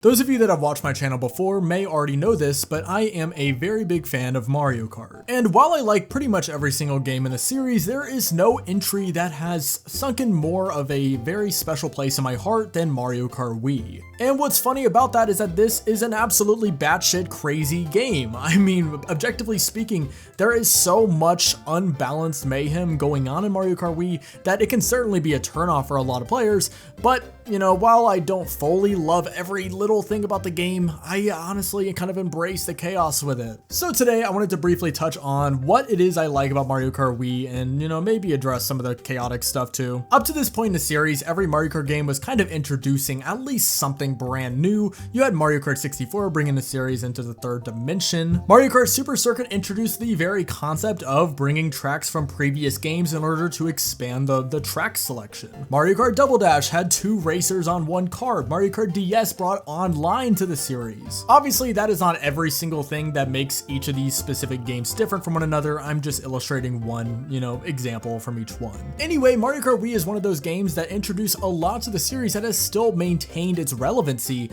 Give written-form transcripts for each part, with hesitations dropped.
Those of you that have watched my channel before may already know this, but I am a very big fan of Mario Kart. And while I like pretty much every single game in the series, there is no entry that has sunken more of a very special place in my heart than Mario Kart Wii. And what's funny about that is that this is an absolutely batshit crazy game. I mean, objectively speaking, there is so much unbalanced mayhem going on in Mario Kart Wii that it can certainly be a turnoff for a lot of players, but you know, while I don't fully love every little thing about the game, I honestly kind of embrace the chaos with it. So today I wanted to briefly touch on what it is I like about Mario Kart Wii and, you know, maybe address some of the chaotic stuff too. Up to this point in the series, every Mario Kart game was kind of introducing at least something brand new. You had Mario Kart 64 bringing the series into the third dimension. Mario Kart Super Circuit introduced the very concept of bringing tracks from previous games in order to expand the track selection. Mario Kart Double Dash had two racers on one card. Mario Kart DS brought online to the series. Obviously, that is not every single thing that makes each of these specific games different from one another. I'm just illustrating one, you know, example from each one. Anyway, Mario Kart Wii is one of those games that introduce a lot to the series that has still maintained its relevancy,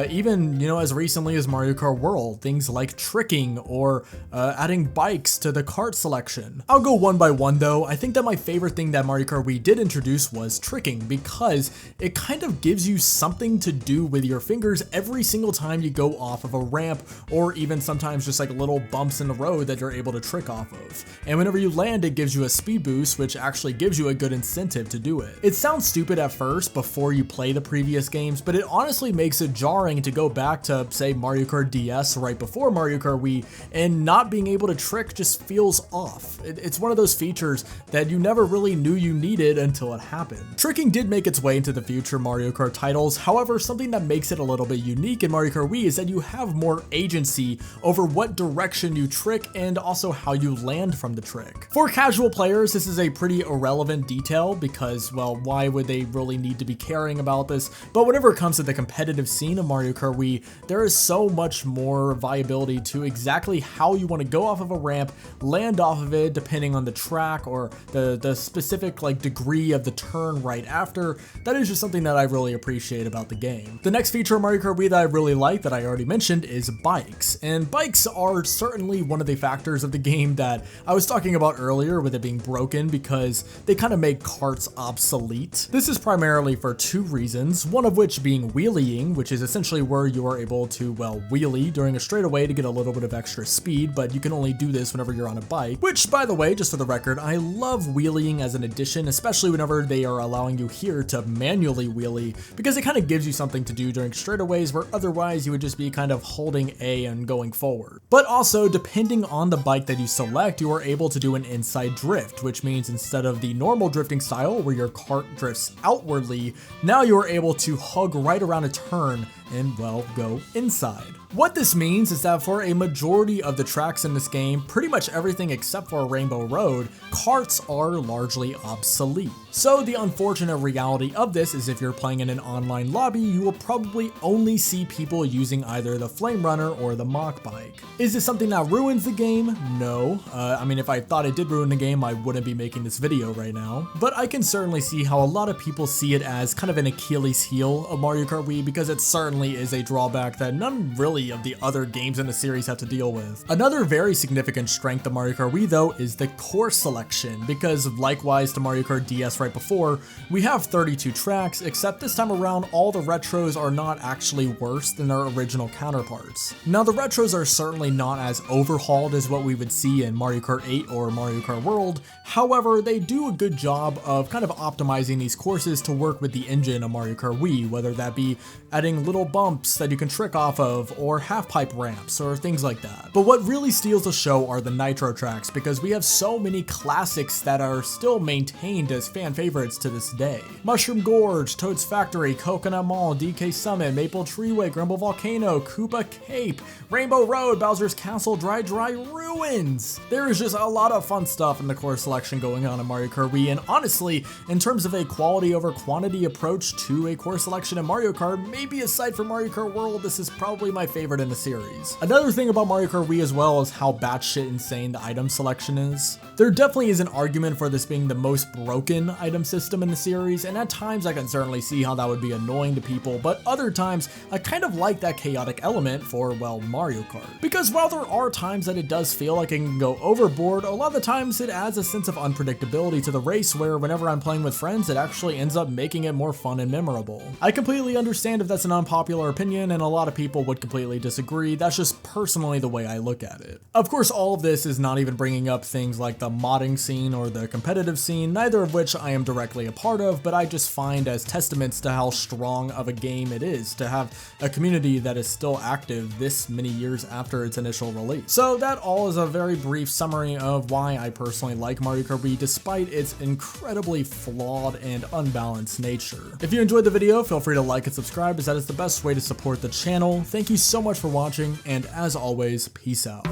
even, you know, as recently as Mario Kart World. Things like tricking or adding bikes to the kart selection. I'll go one by one though. I think that my favorite thing that Mario Kart Wii did introduce was tricking, because it kind of gives you something to do with your fingers every single time you go off of a ramp, or even sometimes just like little bumps in the road that you're able to trick off of. And whenever you land, it gives you a speed boost, which actually gives you a good incentive to do it. It sounds stupid at first before you play the previous games, but it honestly makes it jarring to go back to, say, Mario Kart DS right before Mario Kart Wii, and not being able to trick just feels off. It's one of those features that you never really knew you needed until it happened. Tricking did make its way into the future Mario Kart titles. However, something that makes it a little bit unique in Mario Kart Wii is that you have more agency over what direction you trick and also how you land from the trick. For casual players, this is a pretty irrelevant detail because, well, why would they really need to be caring about this? But whenever it comes to the competitive scene of Mario Kart Wii, there is so much more viability to exactly how you want to go off of a ramp, land off of it depending on the track or the specific like degree of the turn right after. That is just something that I really appreciate about the game. The next feature of Mario Kart Wii that I really like, that I already mentioned, is bikes. And bikes are certainly one of the factors of the game that I was talking about earlier with it being broken, because they kind of make karts obsolete. This is primarily for two reasons, one of which being wheeling, which is essentially where you are able to, well, wheelie during a straightaway to get a little bit of extra speed, but you can only do this whenever you're on a bike, which, by the way, just for the record, I love wheeling as an addition, especially whenever they are allowing you here to manually wheelie, because it kind of gives you something to do during straightaways where otherwise you would just be kind of holding A and going forward. But also, depending on the bike that you select, you are able to do an inside drift, which means instead of the normal drifting style where your kart drifts outwardly, now you are able to hug right around a turn and, well, go inside. What this means is that for a majority of the tracks in this game, pretty much everything except for Rainbow Road, karts are largely obsolete. So the unfortunate reality of this is if you're playing in an online lobby, you will probably only see people using either the Flame Runner or the Mach Bike. Is this something that ruins the game? No. I mean, if I thought it did ruin the game, I wouldn't be making this video right now. But I can certainly see how a lot of people see it as kind of an Achilles heel of Mario Kart Wii, because it certainly is a drawback that none really of the other games in the series have to deal with. Another very significant strength of Mario Kart Wii though is the course selection, because likewise to Mario Kart DS right before, we have 32 tracks, except this time around all the retros are not actually worse than their original counterparts. Now the retros are certainly not as overhauled as what we would see in Mario Kart 8 or Mario Kart World, however they do a good job of kind of optimizing these courses to work with the engine of Mario Kart Wii, whether that be adding little bumps that you can trick off of, or half-pipe ramps, or things like that. But what really steals the show are the nitro tracks, because we have so many classics that are still maintained as fan favorites to this day. Mushroom Gorge, Toad's Factory, Coconut Mall, DK Summit, Maple Treeway, Grumble Volcano, Koopa Cape, Rainbow Road, Bowser's Castle, Dry Ruins. There is just a lot of fun stuff in the course selection going on in Mario Kart Wii, and honestly, in terms of a quality over quantity approach to a course selection in Mario Kart, maybe aside from Mario Kart World, this is probably my favorite favorite in the series. Another thing about Mario Kart Wii as well is how batshit insane the item selection is. There definitely is an argument for this being the most broken item system in the series, and at times I can certainly see how that would be annoying to people, but other times I kind of like that chaotic element for, well, Mario Kart. Because while there are times that it does feel like it can go overboard, a lot of the times it adds a sense of unpredictability to the race where whenever I'm playing with friends, it actually ends up making it more fun and memorable. I completely understand if that's an unpopular opinion, and a lot of people would completely disagree. That's just personally the way I look at it. Of course, all of this is not even bringing up things like the modding scene or the competitive scene, neither of which I am directly a part of, but I just find as testaments to how strong of a game it is to have a community that is still active this many years after its initial release. So that all is a very brief summary of why I personally like Mario Kart Wii despite its incredibly flawed and unbalanced nature. If you enjoyed the video, feel free to like and subscribe as that is the best way to support the channel. Thank you so much for watching, and as always, peace out.